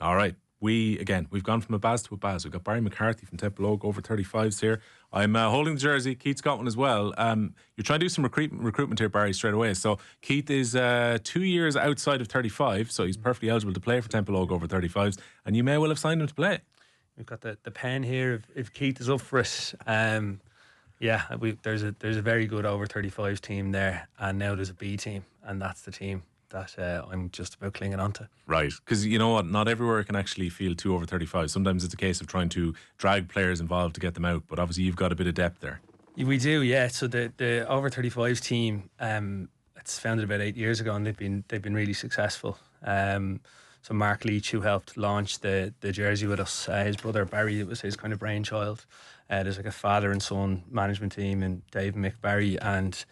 All right. We've gone from a Baz to a Baz. We've got Barry McCarthy from Templeogue, over 35s here. I'm holding the jersey. Keith's got one as well. You're trying to do some recruitment here, Barry, straight away. So Keith is 2 years outside of 35, so he's perfectly eligible to play for Templeogue over 35s, and you may well have signed him to play. We've got the pen here if Keith is up for it. There's a very good over 35s team there, and now there's a B team, and that's the team that I'm just about clinging on to. Right, because you know what, not everywhere can actually field 2 over 35. Sometimes it's a case of trying to drag players involved to get them out, but obviously you've got a bit of depth there. We do, yeah. So the over 35s team, it's founded about 8 years ago, and they've been really successful. So Mark Leach, who helped launch the jersey with us, his brother Barry, it was his kind of brainchild. There's like a father and son management team, and Dave and Mick Barry, and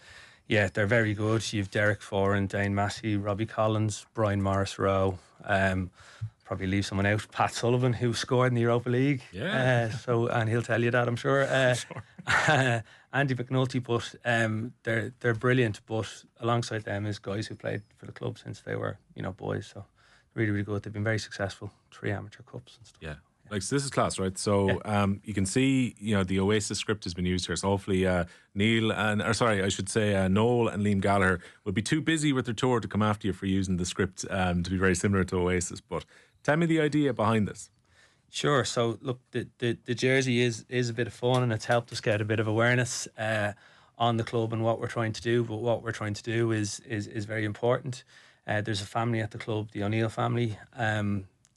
yeah, they're very good. You've Derek Foran, Dane Massey, Robbie Collins, Brian Morris Rowe. Probably leave someone out, Pat Sullivan, who scored in the Europa League. Yeah. And he'll tell you that, I'm sure. Sure. Andy McNulty, but they're brilliant. But alongside them is guys who played for the club since they were boys. So really, really good. They've been very successful. 3 amateur cups and stuff. Yeah. Like, so this is class, right? So you can see, the Oasis script has been used here. So hopefully Noel and Liam Gallagher will be too busy with their tour to come after you for using the script to be very similar to Oasis. But tell me the idea behind this. Sure. So look, the jersey is a bit of fun, and it's helped us get a bit of awareness on the club and what we're trying to do. But what we're trying to do is very important. There's a family at the club, the O'Neill family.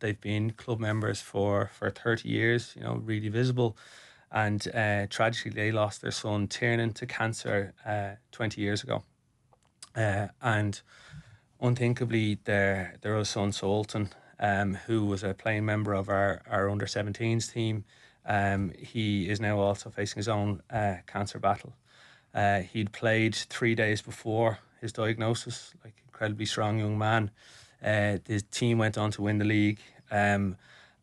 They've been club members for 30 years, really visible. And tragically, they lost their son, Tiernan, to cancer 20 years ago. And unthinkably, their other son, Ultan, who was a playing member of our under-17s team, he is now also facing his own cancer battle. He'd played 3 days before his diagnosis, like incredibly strong young man. The team went on to win the league, and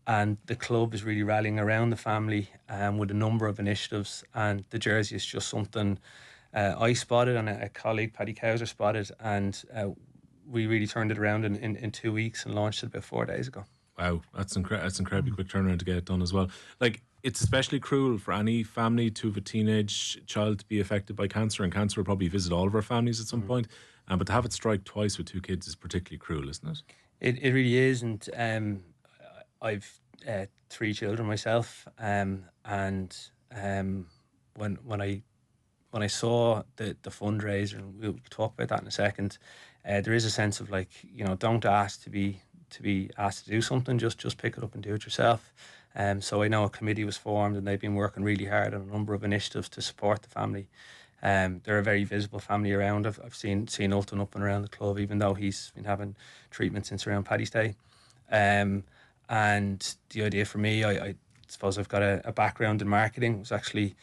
the club is really rallying around the family with a number of initiatives, and the jersey is just something I spotted and a colleague, Paddy Cowser, spotted, and we really turned it around in 2 weeks and launched it about 4 days ago. Wow, that's incredibly quick turnaround to get it done as well. Like, it's especially cruel for any family to have a teenage child to be affected by cancer, and cancer will probably visit all of our families at some point. But to have it strike twice with 2 kids is particularly cruel, isn't it? It really is, and I've 3 children myself, and when I saw the fundraiser, and we'll talk about that in a second, there is a sense of don't ask to be asked to do something, just pick it up and do it yourself. So I know a committee was formed, and they've been working really hard on a number of initiatives to support the family. They're a very visible family around. I've seen Ultan up and around the club, even though he's been having treatment since around Paddy's Day. And the idea for me, I suppose I've got a background in marketing. I was actually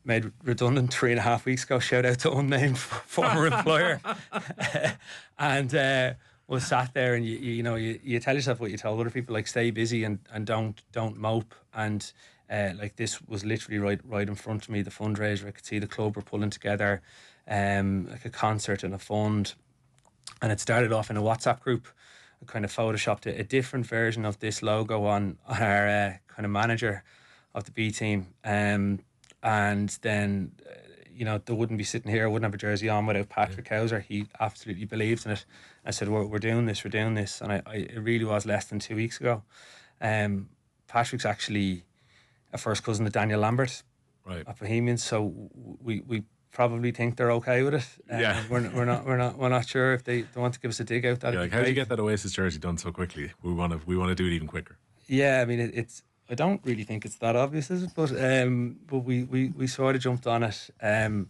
made redundant 3.5 weeks ago. Shout out to unnamed former employer. And was sat there, and you tell yourself what you tell other people, like stay busy and don't mope. And this was literally right in front of me, the fundraiser. I could see the club were pulling together like a concert and a fund, and it started off in a WhatsApp group. I kind of photoshopped a different version of this logo on our kind of manager of the B team, and then they wouldn't be sitting here, I wouldn't have a jersey on without Patrick Cowser. He absolutely believed in it. I said, we're doing this, and it really was less than 2 weeks ago. Patrick's actually a first cousin to Daniel Lambert, right, at Bohemians, so we probably think they're okay with it. Yeah, we're not sure if they want to give us a dig out. That how did you get that Oasis jersey done so quickly? We want to do it even quicker. Yeah, I mean it's. I don't really think it's that obvious, is it? But we sort of jumped on it. I'm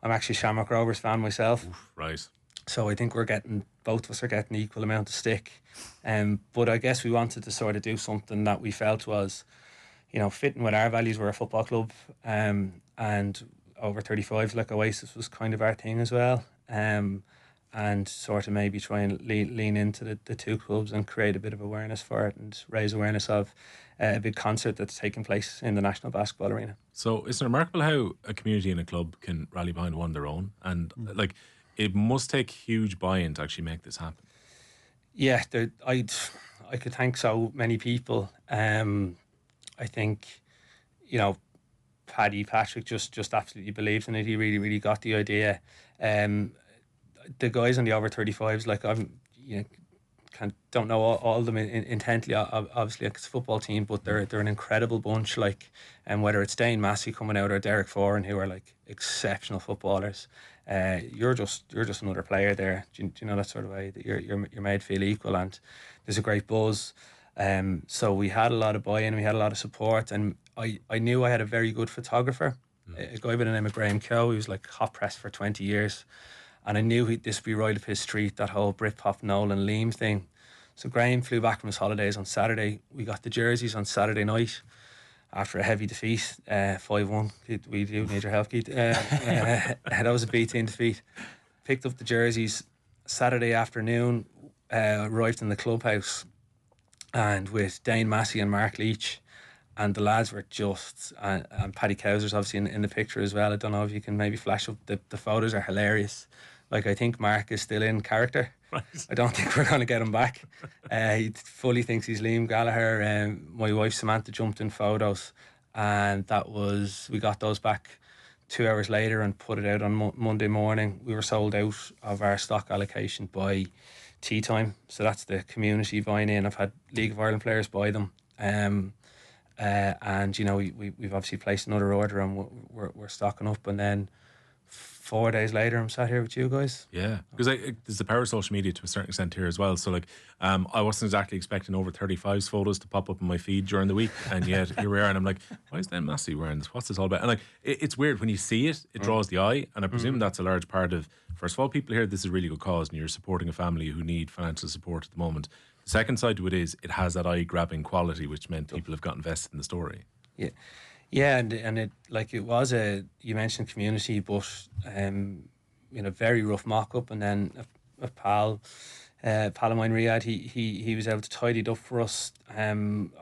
actually a Shamrock Rovers fan myself. Oof, right. So I think both of us are getting equal amount of stick. But I guess we wanted to sort of do something that we felt was, fitting with our values. We're a football club, and over 35s like Oasis was kind of our thing as well. And sort of maybe try and lean into the 2 clubs and create a bit of awareness for it and raise awareness of a big concert that's taking place in the National Basketball Arena. So it's remarkable how a community and a club can rally behind one their own, and it must take huge buy-in to actually make this happen. Yeah, I I could thank so many people. I think, Patrick just absolutely believes in it. He really, really got the idea. The guys on the over 35s, like don't know all of them intently, obviously, like it's a football team, but they're an incredible bunch. Like, and whether it's Dane Massey coming out or Derek Foran, who are like exceptional footballers, you're just another player there. Do you know that sort of way that you're made to feel equal, and there's a great buzz. So we had a lot of buy-in, we had a lot of support, and I knew I had a very good photographer, a guy by the name of Graham Coe. He was like hot press for 20 years. And I knew this would be right up his street, that whole Britpop, Nolan, Liam thing. So Graham flew back from his holidays on Saturday. We got the jerseys on Saturday night after a heavy defeat, 5-1. We do need your help, Keith. That was a beating defeat. Picked up the jerseys Saturday afternoon, arrived in the clubhouse, and with Dane Massey and Mark Leach. And the lads were just, and Paddy Cowser's obviously in the picture as well. I don't know if you can maybe flash up, the photos are hilarious. Like, I think Mark is still in character. Right. I don't think we're going to get him back. He fully thinks he's Liam Gallagher. My wife Samantha jumped in photos, and we got those back 2 hours later and put it out on Monday morning. We were sold out of our stock allocation by tea time. So that's the community buying in. I've had League of Ireland players buy them. And we've obviously placed another order, and we're stocking up, and then 4 days later I'm sat here with you guys. Yeah, because there's the power of social media to a certain extent here as well. So like, I wasn't exactly expecting over 35's photos to pop up in my feed during the week, and yet here we are, and I'm like, why is Dan Massey wearing this? What's this all about? And like, it's weird when you see it draws the eye, and I presume that's a large part of, first of all, people here, this is a really good cause, and you're supporting a family who need financial support at the moment. The second side to it is it has that eye-grabbing quality, which meant people have got invested in the story. Yeah, and it, like, it was you mentioned community, but very rough mock-up, and then a pal of mine, Riyadh, he was able to tidy it up for us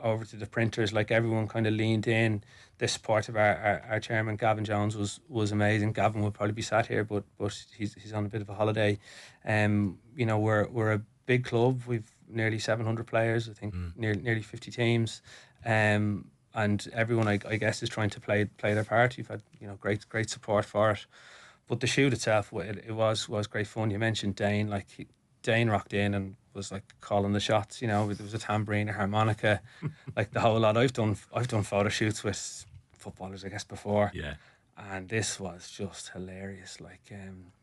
over to the printers. Like, everyone kind of leaned in. The support of our chairman Gavin Jones was amazing. Gavin would probably be sat here, but he's on a bit of a holiday. We're a big club. We've nearly 700 players, I think, nearly 50 teams, and everyone, I guess, is trying to play their part. You've had great support for it, but the shoot itself, it was great fun. You mentioned Dane, like, Dane rocked in and was like calling the shots. There was a tambourine, a harmonica, like the whole lot. I've done photo shoots with footballers, I guess, before. Yeah. And this was just hilarious. Like,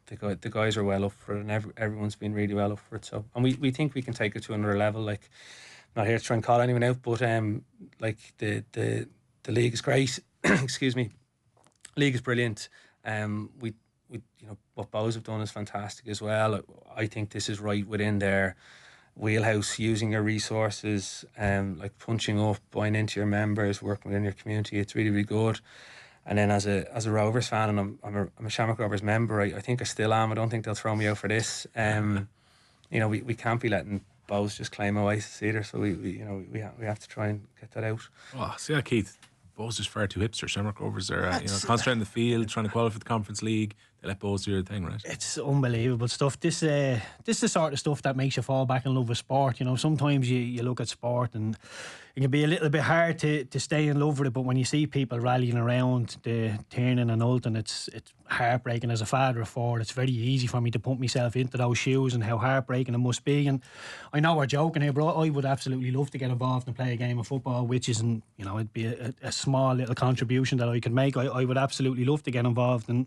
the guys are well up for it, and everyone's been really well up for it. So, and we think we can take it to another level. Like, not here to try and call anyone out, but like, the league is great. Excuse me, league is brilliant. We what Bows have done is fantastic as well. I think this is right within their wheelhouse, using your resources, like punching up, buying into your members, working within your community. It's really, really good. And then as a Rovers fan, and I'm a Shamrock Rovers member, I think I still am. I don't think they'll throw me out for this. We can't be letting Bows just claim Oasis either. So we have to try and get that out. Oh, see that, Keith? Bows is far too hipster. Shamrock Rovers are concentrating on the field, trying to qualify for the Conference League. They let Bows do their thing, right? It's unbelievable stuff. This is the sort of stuff that makes you fall back in love with sport. Sometimes you look at sport and it can be a little bit hard to stay in love with it, but when you see people rallying around the Tiernan and Ultan, it's heartbreaking. As a father of four, it's very easy for me to put myself into those shoes and how heartbreaking it must be. And I know we're joking here, but I would absolutely love to get involved and play a game of football, which isn't, it'd be a small little contribution that I could make. I would absolutely love to get involved and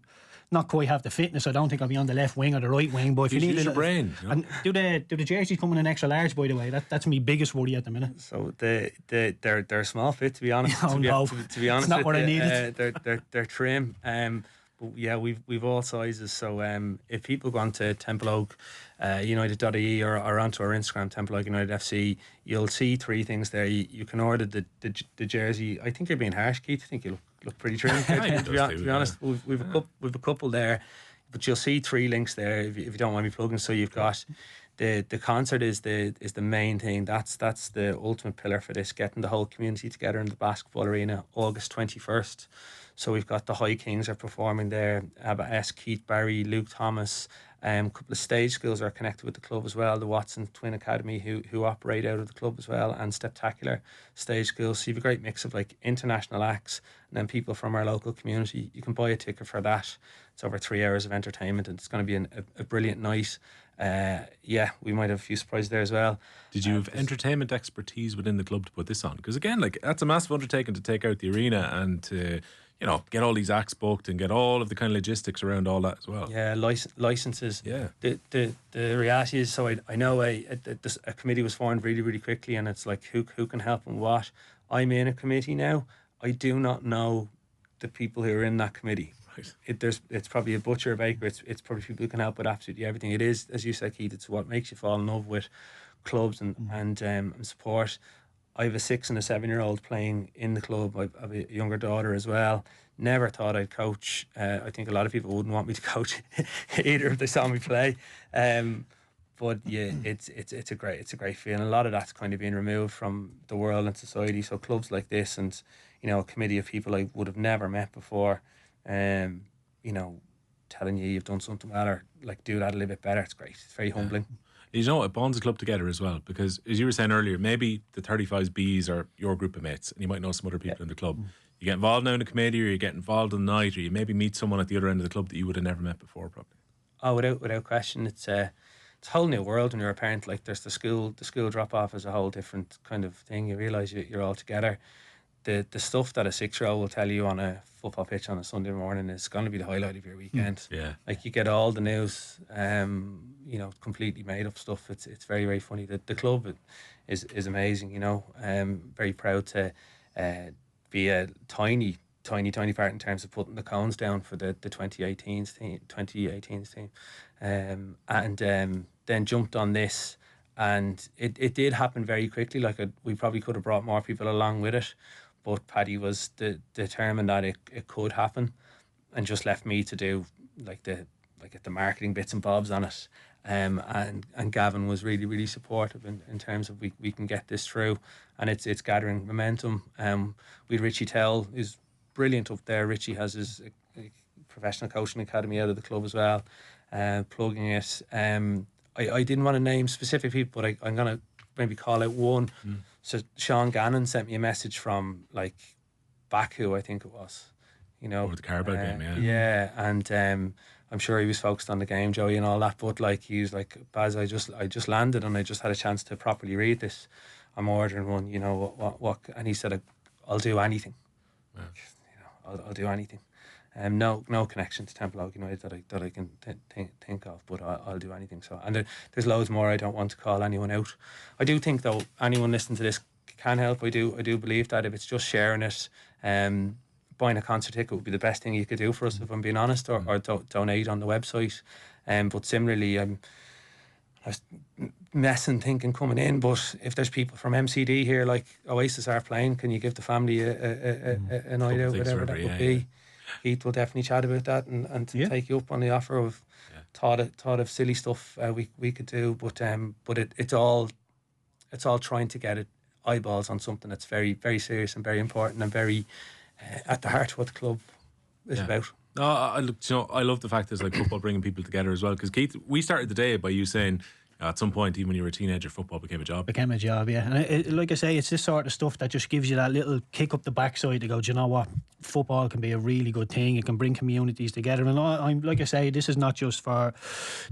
not quite have the fitness. I don't think I'll be on the left wing or the right wing, but if you need use your brain, and do the jerseys come in an extra large, by the way? That's my biggest worry at the minute. So they're a small fit, to be honest. To be honest, it's not what I needed. They're trim. But yeah, we've all sizes. So if people go onto Templeogue United.ie or onto our Instagram, Templeogue United FC, you'll see three things there. You can order the jersey. I think you're being harsh, Keith. I think you look pretty trim. To be honest, we've a couple there, but you'll see three links there if you don't mind me plugging. So you've got the concert is the main thing. That's the ultimate pillar for this, getting the whole community together in the basketball arena, August 21st. So we've got the High Kings are performing there, Abba S, Keith Barry, Luke Thomas, A couple of stage schools are connected with the club as well. The Watson Twin Academy, who operate out of the club as well, and Spectacular Stage Schools. So you have a great mix of like international acts and then people from our local community. You can buy a ticket for that. It's over 3 hours of entertainment, and it's going to be a brilliant night. We might have a few surprises there as well. Did you have entertainment expertise within the club to put this on? Because again, like, that's a massive undertaking to take out the arena and to, you know, get all these acts booked and get all of the kind of logistics around all that as well. Yeah, licenses. Yeah. The reality is, so I know a committee was formed really, really quickly, and it's like who can help and what. I'm in a committee now. I do not know the people who are in that committee. Right. It's probably a butcher, a baker. It's probably people who can help with absolutely everything. It is, as you said, Keith, it's what makes you fall in love with clubs and support. I have a 6 and a 7-year-old playing in the club. I have a younger daughter as well. Never thought I'd coach. I think a lot of people wouldn't want me to coach either if they saw me play. But yeah, it's a great feeling. A lot of that's kind of being removed from the world and society. So clubs like this, and you know, a committee of people I would have never met before, you know, telling you you've done something well, or like do that a little bit better. It's great. It's very humbling. You know, it bonds the club together as well, because as you were saying earlier, maybe the 35Bs are your group of mates and you might know some other people in the club. You get involved now in the committee, or you get involved in the night, or you maybe meet someone at the other end of the club that you would have never met before, probably. Oh, without question, it's a whole new world when you're a parent. Like, there's the school drop off is a whole different kind of thing. You realise you're all together. The stuff that a 6-year-old will tell you on a football pitch on a Sunday morning is going to be the highlight of your weekend. Yeah. Like, you get all the news, you know, completely made up stuff. It's very, very funny. The club is amazing, you know. Very proud to be a tiny part in terms of putting the cones down for the 2018's team. And then jumped on this, and it did happen very quickly. Like, we probably could have brought more people along with it, but Paddy was determined that it could happen, and just left me to do the marketing bits and bobs on it. And Gavin was really, really supportive in terms of we can get this through, and it's gathering momentum. We had Richie Tell, who's brilliant up there. Richie has his professional coaching academy out of the club as well, plugging it. I didn't want to name specific people, but I'm going to maybe call out one. So Sean Gannon sent me a message from like Baku, I think it was. You know, over the Carabao game, yeah. Yeah, and I'm sure he was focused on the game, Joey, and all that. But like, he was like, Baz, I just landed and I just had a chance to properly read this. I'm ordering one, you know, what and he said, I'll do anything. Yeah. You know, I'll do anything. No connection to Templeogue United that I can think of, but I'll do anything. So, and there's loads more. I don't want to call anyone out. I do think, though, anyone listening to this can help. I do believe that if it's just sharing it, buying a concert ticket would be the best thing you could do for us, if I'm being honest, or donate on the website. But similarly, I was messing thinking coming in, but if there's people from MCD here, like Oasis are playing, can you give the family a night out, whatever that would be? Heath will definitely chat about that and take you up on the offer of thought of silly stuff we could do, but it's all trying to get eyeballs on something that's very, very serious and very important and very at the heart of what the club is about. No, I love the fact there's like football bringing people together as well. Because Keith, we started the day by you saying, at some point, even when you were a teenager, football became a job. Yeah. And like I say, it's this sort of stuff that just gives you that little kick up the backside to go, do you know what? Football can be a really good thing. It can bring communities together. And I'm like I say, this is not just for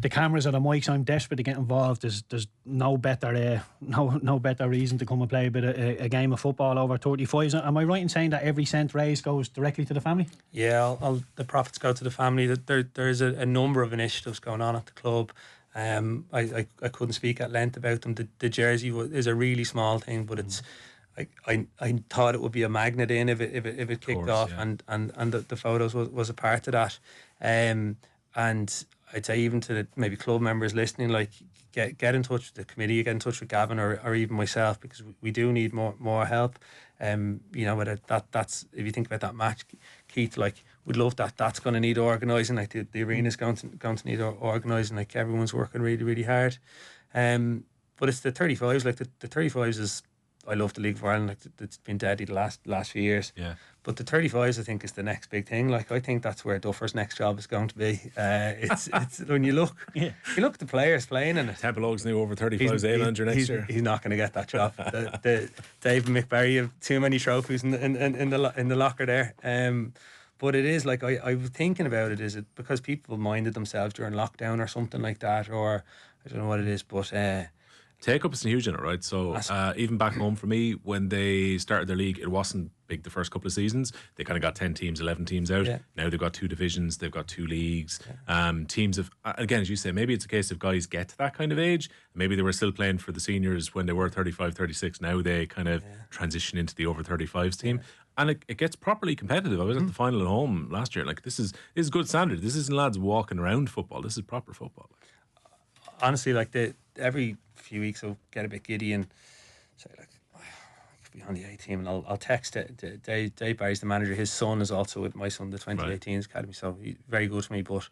the cameras or the mics. I'm desperate to get involved. There's no better no better reason to come and play a game of football over 35s. Am I right in saying that every cent raised goes directly to the family? Yeah, the profits go to the family. There's a number of initiatives going on at the club. I couldn't speak at length about them. The jersey is a really small thing, but it's I thought it would be a magnet in if it kicked off, yeah. and the photos was a part of that. And I'd say even to the maybe club members listening, like get in touch with the committee, get in touch with Gavin or even myself, because we do need more help. You know, whether that's if you think about that match, Keith, like we'd love that. That's going to need organising. Like the arena's going to need organising. Like everyone's working really, really hard. But it's the 35s. Like the 35s is, I love the League of Ireland. Like, it's been deadly the last few years. Yeah. But the 35s, I think, is the next big thing. Like, I think that's where Duffer's next job is going to be. It's when you look at the players playing in it. Templeogue's new over 35s A manager next year. He's not going to get that job. the David McBarry have too many trophies in the locker there. But it is like I was thinking about it. Is it because people minded themselves during lockdown or something like that, or I don't know what it is, but. Take up is huge in it, right? So even back home for me, when they started their league, it wasn't big the first couple of seasons. They kind of got 10 teams, 11 teams out. Yeah. Now they've got 2 divisions, they've got 2 leagues. Yeah. Teams of, again, as you say, maybe it's a case of guys get to that kind of age. Maybe they were still playing for the seniors when they were 35, 36. Now they kind of transition into the over 35s team. Yeah. And it gets properly competitive. I was at the final at home last year. Like, this is good standard. This isn't lads walking around football. This is proper football. Honestly, like every few weeks I'll get a bit giddy and say, like, I could be on the A team, and I'll text it. Dave Barry's the manager. His son is also with my son, the 2018s academy, so he's very good to me. But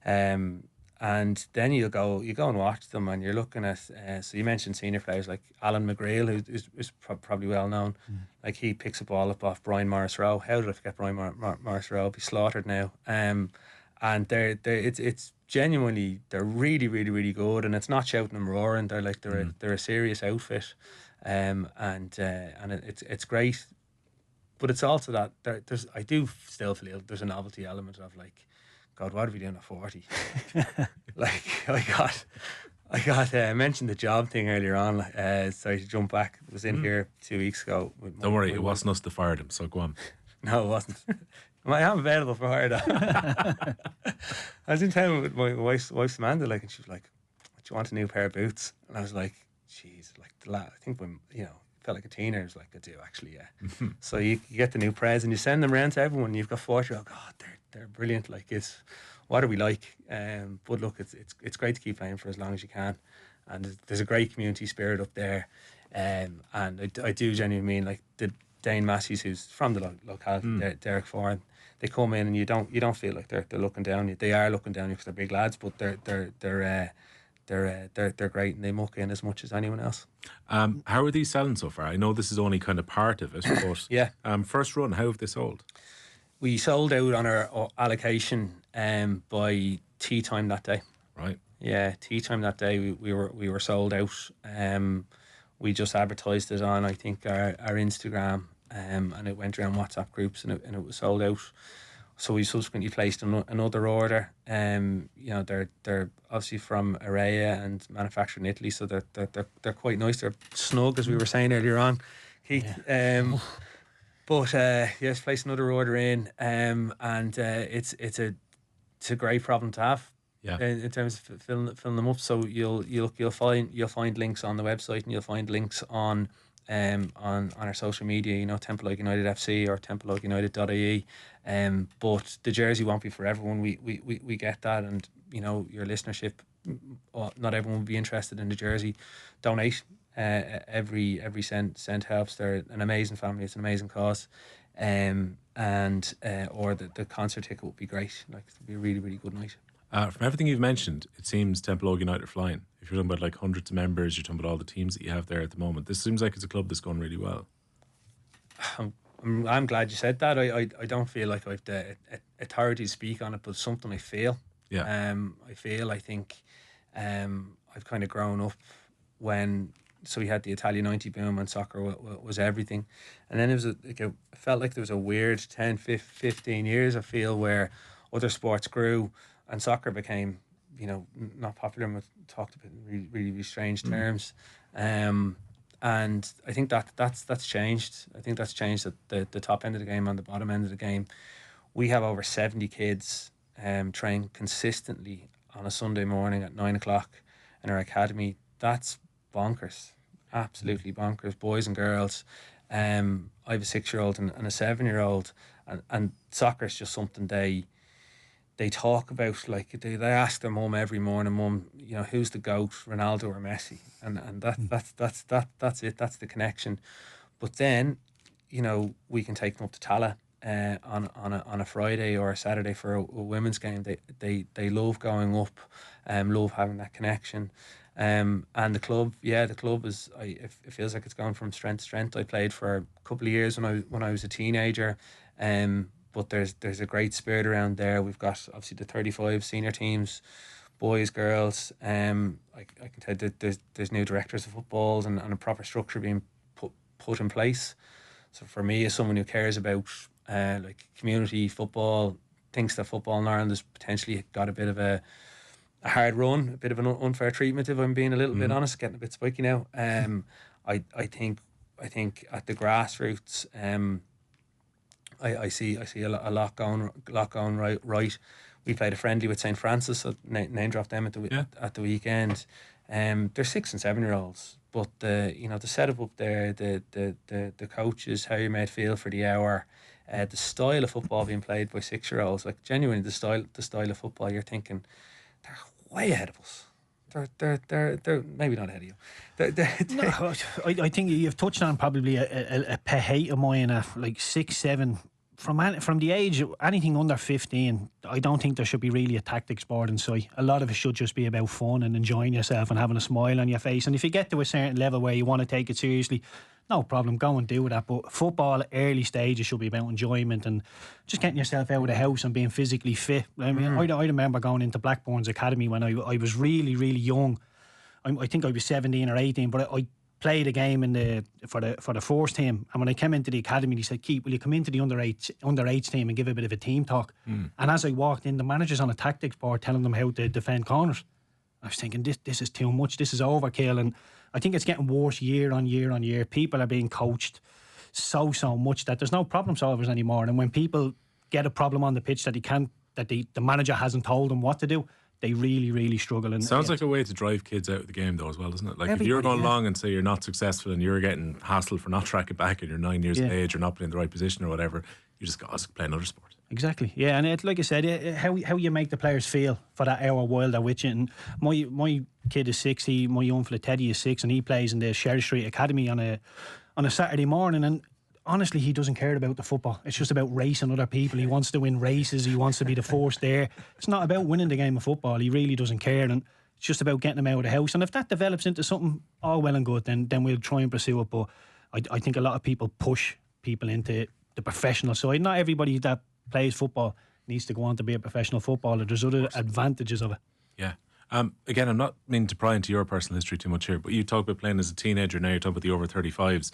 and then you go and watch them, and you're looking at so you mentioned senior players like Alan McGreal, who is probably well known. Like, he picks a ball up off Brian Morris Rowe. How did I forget Brian Morris Rowe? Be slaughtered now. And it's genuinely, they're really, really, really good, and it's not shouting and roaring. They're like they're a serious outfit, and it's great. But it's also that I do still feel there's a novelty element of, like, God, what are we doing at 40? Like, I mentioned the job thing earlier on. Sorry to jump back. I was in here 2 weeks ago. Don't worry, it wasn't us that fired him, so go on. No, it wasn't. I am available for hire. I was in town with my wife Amanda, like, and she was like, "Do you want a new pair of boots?" And I was like, "Jeez, like, I think when felt like a teenager. I was like, I do actually, yeah." So you get the new prez and you send them around to everyone. You've got 40. Oh God, they're brilliant. Like, it's what are we like? But look, it's great to keep playing for as long as you can, and there's a great community spirit up there. And I do genuinely mean, like, the Dane Massey's, who's from the locality, Derek Foran, they come in and you don't feel like they're looking down. They are looking down because they're big lads, but they're great, and they muck in as much as anyone else. How are these selling so far? I know this is only kind of part of it, but yeah. First run, how have they sold? We sold out on our allocation by tea time that day. Right. Yeah, tea time that day we were sold out. We just advertised it on, I think, our Instagram, and it went around WhatsApp groups, and it was sold out. So we subsequently placed another order. They're obviously from Araya and manufactured in Italy, so they're quite nice. They're snug, as we were saying earlier on, Keith. Yeah. But yes, placed another order in, and it's a great problem to have. Yeah. In terms of filling them up, so you'll find links on the website, and you'll find links on our social media. Templeogue United FC or templeogueunited.ie. But the jersey won't be for everyone. We get that, and your listenership. Not everyone will be interested in the jersey. Donate. Every cent helps. They're an amazing family. It's an amazing cause. Or the concert ticket would be great. Like, it would be a really, really good night. From everything you've mentioned, it seems Templeogue United are flying. If you're talking about, like, hundreds of members, you're talking about all the teams that you have there at the moment. This seems like it's a club that's going really well. I'm glad you said that. I don't feel like I've the authority to speak on it, but it's something I feel. Yeah. I think I've kind of grown up when. So we had the Italia 90 boom, and soccer was everything. And then it felt like there was a weird 10, 15 years, I feel, where other sports grew and soccer became, not popular, and talked about in really, really, really strange terms. And I think that's changed. I think that's changed at the top end of the game and the bottom end of the game. We have over 70 kids train consistently on a Sunday morning at 9 o'clock in our academy. That's bonkers, absolutely bonkers, boys and girls. I have a 6-year-old and a 7-year-old, and soccer is just something they talk about. Like, they ask their mum every morning, "Mum, who's the GOAT, Ronaldo or Messi?" And that's it. That's the connection. But then, we can take them up to Tala on a Friday or a Saturday for a women's game. They love going up, love having that connection. And the club is. It feels like it's gone from strength to strength. I played for a couple of years when I was a teenager, but there's a great spirit around there. We've got obviously the 35 senior teams, boys, girls. I can tell you that there's new directors of footballs and a proper structure being put in place. So for me, as someone who cares about like community football, thinks that football in Ireland has potentially got a bit of a hard run, a bit of an unfair treatment, if I'm being a little bit honest, getting a bit spiky now. I think at the grassroots, I see a lot going right. We played a friendly with St Francis, so name dropped them at the weekend. They're 6 and 7 year olds, but the setup up there, the coaches, how you're made feel for the hour, the style of football being played by 6 year olds, like genuinely the style of football, you're thinking they're way ahead of us. They're maybe not ahead of you. No, I think you've touched on probably a pet hate of mine at like 6, 7. From the age of anything under 15, I don't think there should be really a tactics board in sight. A lot of it should just be about fun and enjoying yourself and having a smile on your face. And if you get to a certain level where you want to take it seriously, no problem, go and do that. But football early stages should be about enjoyment and just getting yourself out of the house and being physically fit. I mean, I remember going into Blackburn's academy when I was really, really young. I think I was 17 or 18, but I played a game for the first team, and when I came into the academy, he said, "Keith, will you come into the underage team and give a bit of a team talk?" And as I walked in, the manager's on a tactics board telling them how to defend corners. I was thinking, this is too much, this is overkill. And I think it's getting worse year on year on year. People are being coached so much that there's no problem solvers anymore. And when people get a problem on the pitch that the manager hasn't told them what to do, they really, really struggle. And sounds like a way to drive kids out of the game, though, as well, doesn't it? Like, if you're going along and say you're not successful and you're getting hassled for not tracking back and you're 9 years of age or not playing the right position or whatever, you just got to play another sport. Exactly, yeah. And like I said, how you make the players feel for that hour while they're with you. And my kid is 6, my young fella Teddy is 6, and he plays in the Sherry Street Academy on a Saturday morning. And honestly, he doesn't care about the football. It's just about racing other people. He wants to win races. He wants to be the first there. It's not about winning the game of football. He really doesn't care. And it's just about getting him out of the house. And if that develops into something all well and good, then we'll try and pursue it. But I think a lot of people push people into the professional side. Not everybody that plays football needs to go on to be a professional footballer. There's other advantages of it. Yeah. Again, I'm not meaning to pry into your personal history too much here, but you talk about playing as a teenager. Now you're talking about the over 35s.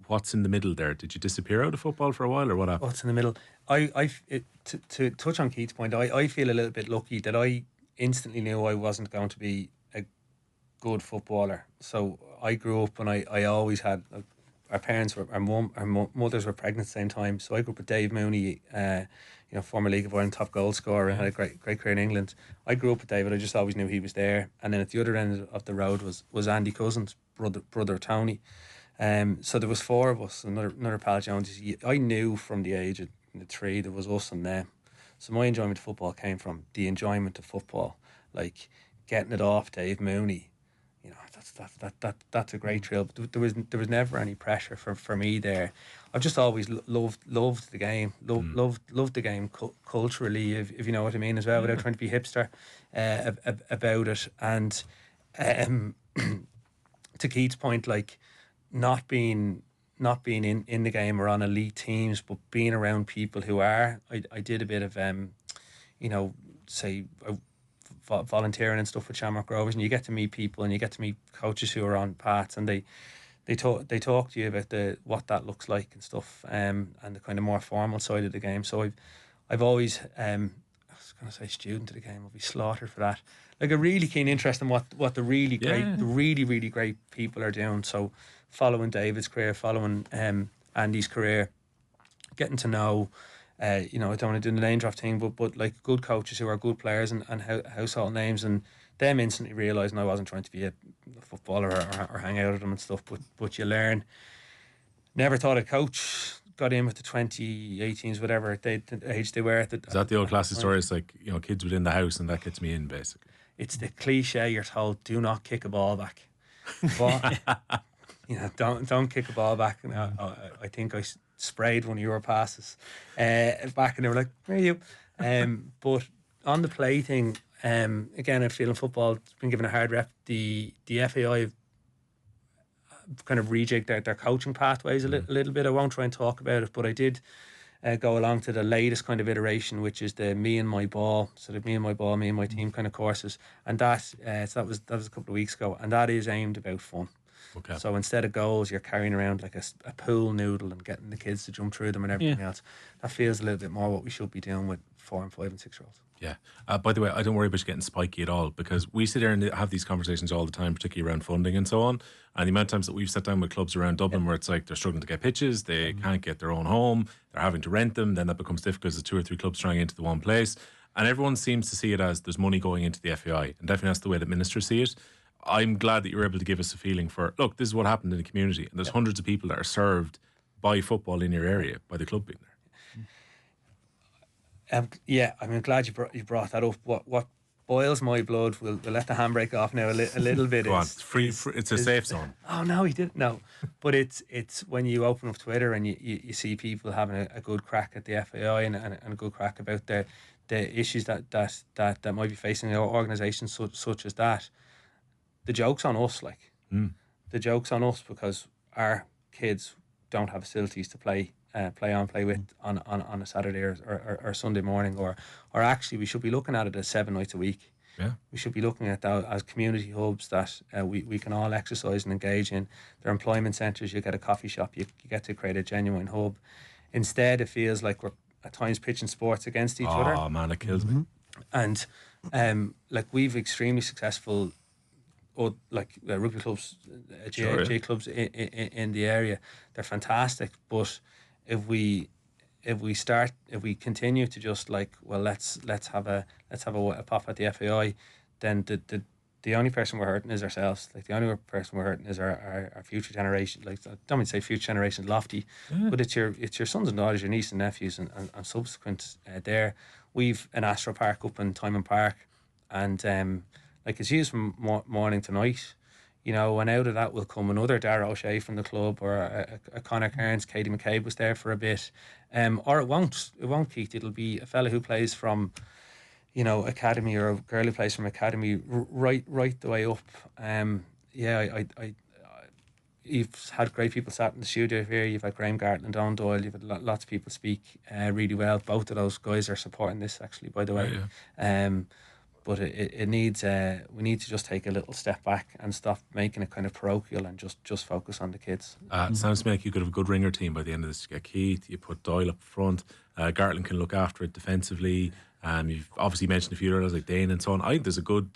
What's in the middle there? Did you disappear out of football for a while, or what happened? What's in the middle? To touch on Keith's point, I feel a little bit lucky that I instantly knew I wasn't going to be a good footballer. So I grew up and I always had our parents were our mothers were pregnant at the same time. So I grew up with Dave Mooney, former League of Ireland top goal scorer, and had a great career in England. I grew up with David. I just always knew he was there. And then at the other end of the road was Andy Cousins, brother Tony. So there was 4 of us, another pal Jones. I knew from the age of 3 there was us and them. So my enjoyment of football came from the enjoyment of football, like getting it off Dave Mooney. That's a great thrill. But there was never any pressure for me there. I've just always loved the game, loved the game culturally, if you know what I mean, as well, without trying to be hipster about it. And to Keith's point, like not being in the game or on elite teams, but being around people who are. I did a bit of volunteering and stuff with Shamrock Rovers, and you get to meet people and you get to meet coaches who are on paths, and they talk to you about what that looks like and stuff, and the kind of more formal side of the game. So I've always I was going to say student of the game. I'll be slaughtered for that. Like a really keen interest in what the really great, the really really great people are doing. So following David's career, following Andy's career, getting to know. I don't want to do the name drop thing, but like good coaches who are good players and household names, and them instantly realising I wasn't trying to be a footballer or hang out with them and stuff, but you learn. Never thought a coach. Got in with the 2018s, whatever the age they were. Is that the old classic story? It's like, kids within the house and that gets me in, basically. It's the cliche you're told, do not kick a ball back. But, don't kick a ball back. And I think I sprayed one of your passes back, and they were like, where are you? But on the play thing, again, I feel in football, it's been given a hard rep. The FAI have kind of rejigged their coaching pathways a little bit. I won't try and talk about it, but I did go along to the latest kind of iteration, which is the me and my ball, so the me and my ball, me and my team kind of courses, and that so that was a couple of weeks ago, and that is aimed about fun. Okay. So instead of goals, you're carrying around like a pool noodle and getting the kids to jump through them and everything else. That feels a little bit more what we should be doing with 4 and 5 and 6 year olds. Yeah. By the way, I don't worry about you getting spiky at all, because we sit there and have these conversations all the time, particularly around funding and so on. And the amount of times that we've sat down with clubs around Dublin where it's like they're struggling to get pitches, they can't get their own home, they're having to rent them, then that becomes difficult because there's 2 or 3 clubs trying into the one place. And everyone seems to see it as there's money going into the FAI. And definitely that's the way that ministers see it. I'm glad that you're able to give us a feeling for, look, this is what happened in the community. And there's hundreds of people that are served by football in your area, by the club being there. I'm glad you brought that up. What boils my blood, we'll let the handbrake off now a little bit. Go on, it's free, it's a safe zone. Oh no, he didn't. No, but it's when you open up Twitter and you see people having a good crack at the FAI and a good crack about the issues that might be facing organisations such as that. The joke's on us, the joke's on us, because our kids don't have facilities to play with on a Saturday or Sunday morning, or actually we should be looking at it as 7 nights a week. Yeah, we should be looking at that as community hubs that we can all exercise and engage in. They're employment centres. You get a coffee shop. You get to create a genuine hub. Instead, it feels like we're at times pitching sports against each other. Oh man, it kills me. And we've extremely successful rugby clubs, GAA clubs in the area. They're fantastic, but if we continue to just let's have a pop at the FAI, then the only person we're hurting is ourselves. Like, the only person we're hurting is our future generation. Like, I don't mean to say future generation lofty, but it's your sons and daughters, your nieces and nephews, and subsequent there. We've an Astro Park up in Tymon Park, and it's used from morning to night, and out of that will come another Dara O'Shea from the club, or a Conor Cairns. Katie McCabe was there for a bit, or it won't, Keith. It'll be a fella who plays from, academy, or a girl who plays from academy, right the way up. You've had great people sat in the studio here. You've had Graham Gartland, Don Doyle. You've had lots of people speak really well. Both of those guys are supporting this, actually, by the way. But it needs we need to just take a little step back and stop making it kind of parochial and just focus on the kids. Sounds to me like you could have a good ringer team by the end of this. You get Keith, you put Doyle up front, Gartland can look after it defensively. You've obviously mentioned a few others like Dane and so on. I think there's a good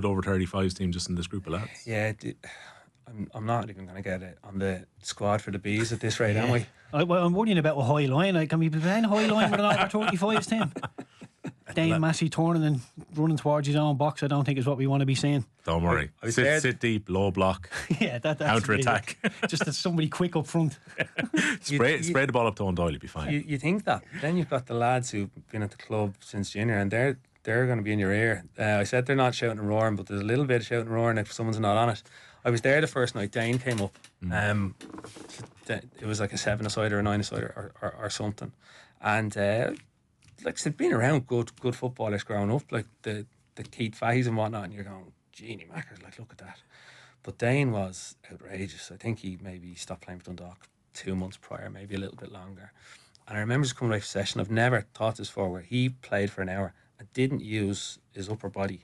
over 35s team just in this group of lads. Yeah, I'm not even going to get it on the squad for the Bees at this rate, am I? I'm worrying about a high line. Can we be playing a high line with an over 35s team? Dane Massey turning and running towards his own box, I don't think is what we want to be seeing. Don't worry. Sit deep, low block. Yeah, that's counter attack. Just as somebody quick up front. Spray the ball up to Doyle, you'll be fine. You think that. Then you've got the lads who've been at the club since junior, and they're going to be in your ear. I said they're not shouting and roaring, but there's a little bit of shouting and roaring if someone's not on it. I was there the first night. Dane came up. It was like a 7-a-side or a 9-a-side or something, and. Like I said, being around good footballers growing up, like the Keith Fahey's and whatnot, and you're going, Genie Mackers, like, look at that. But Dane was outrageous. I think he maybe stopped playing for Dundalk 2 months prior, maybe a little bit longer. And I remember just coming away from session, I've never thought this before, where he played for an hour and didn't use his upper body.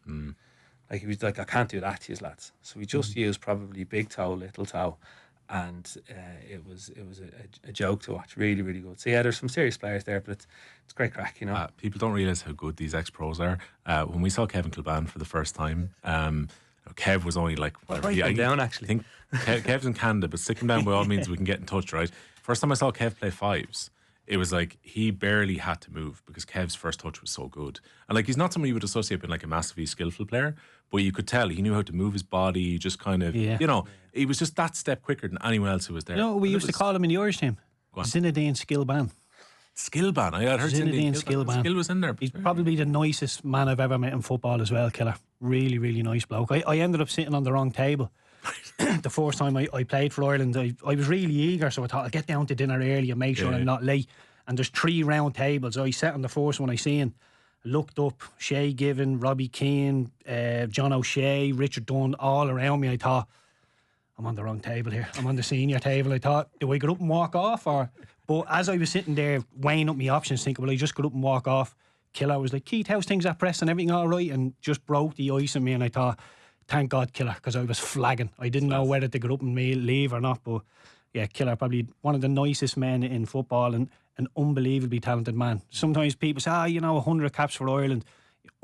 Like, he was like, I can't do that to his lads. So he just used probably big toe, little toe. And it was a joke to watch. Really, really good. So yeah, there's some serious players there, but it's great crack, people don't realise how good these ex-pros are. When we saw Kevin Kilban for the first time, Kev was only like... Write him down, actually. I think Kev's in Canada, but stick him down by all means. We can get in touch, right? First time I saw Kev play fives, it was like he barely had to move because Kev's first touch was so good. And like, he's not someone you would associate with like a massively skillful player, but you could tell he knew how to move his body, just kind of, he was just that step quicker than anyone else who was there. We used to call him in the Irish team Zinedine Skillban. Skillban, I had heard Zinedine Skillban. Skill was in there. He's probably the nicest man I've ever met in football as well, Killer. Really, really nice bloke. I ended up sitting on the wrong table. The first time I played for Ireland, I was really eager, so I thought I'll get down to dinner early and make sure I'm not late. And there's 3 round tables. I sat on the first one I seen, looked up Shay Given, Robbie Keane, John O'Shea, Richard Dunn, all around me. I thought, I'm on the wrong table here. I'm on the senior table. I thought, do I get up and walk off? But as I was sitting there weighing up my options, thinking, well, I just got up and walk off. Killer was like, Keith, how's things at Preston? Everything all right? And just broke the ice on me. And I thought, thank God, Killer, because I was flagging. I didn't know whether to get up and leave or not. But yeah, Killer, probably one of the nicest men in football and an unbelievably talented man. Sometimes people say, 100 caps for Ireland.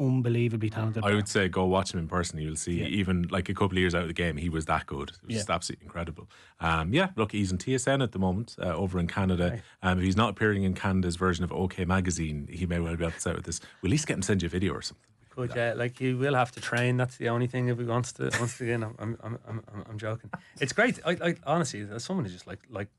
Unbelievably talented. I would say go watch him in person. You'll see, even like a couple of years out of the game, he was that good. It was just absolutely incredible. Look, he's in TSN at the moment over in Canada. If he's not appearing in Canada's version of OK Magazine, he may well be able to out with this. We'll at least get him to send you a video or something. Could like he will have to train. That's the only thing if he wants to get in. I'm joking. It's great. I honestly, as someone who just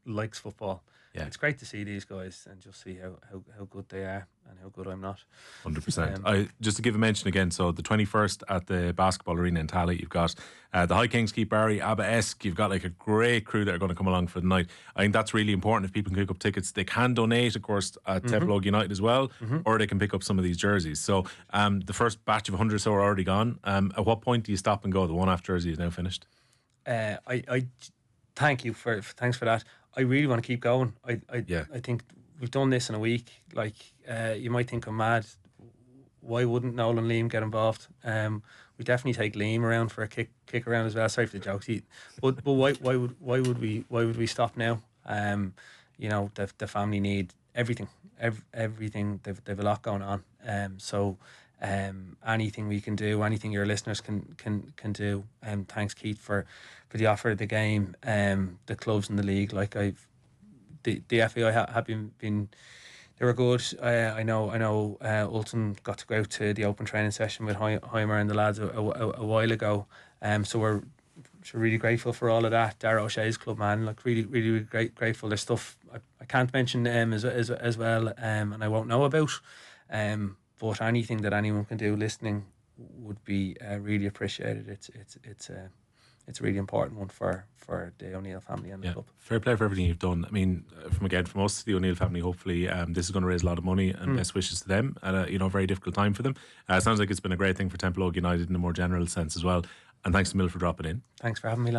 likes football, it's great to see these guys and just see how good they are and how good I'm not. 100%. Just to give a mention again, so the 21st at the basketball arena in Tally, you've got the High Kings, Keith Barry, ABBA-esque. You've got like a great crew that are going to come along for the night. I think that's really important. If people can pick up tickets, they can donate, of course, at Templeogue United as well, or they can pick up some of these jerseys. So the first batch of 100 or so are already gone. At what point do you stop and go? The one-half jersey is now finished. I thanks for that. I really want to keep going. I think we've done this in a week. Like you might think I'm mad. Why wouldn't Nolan Liam get involved? We definitely take Liam around for a kick around as well. Sorry for the jokes, but why would we stop now? The family need everything. Everything. They've a lot going on. So anything we can do, anything your listeners can do. Thanks, Keith, for the offer of the game. The clubs in the league, like the FAI have been they were good. I know Ultan got to go out to the open training session with Heimer and the lads a while ago. So we're really grateful for all of that. Dara O'Shea's club, man, like really grateful. There's stuff I can't mention as well, and I won't know about. But anything that anyone can do listening would be really appreciated. It's a really important one for the O'Neill family and the club. Fair play for everything you've done. I mean, from us, the O'Neill family, hopefully this is going to raise a lot of money, and best wishes to them at a very difficult time for them. Sounds like it's been a great thing for Templeogue United in a more general sense as well. And thanks to Mill for dropping in. Thanks for having me.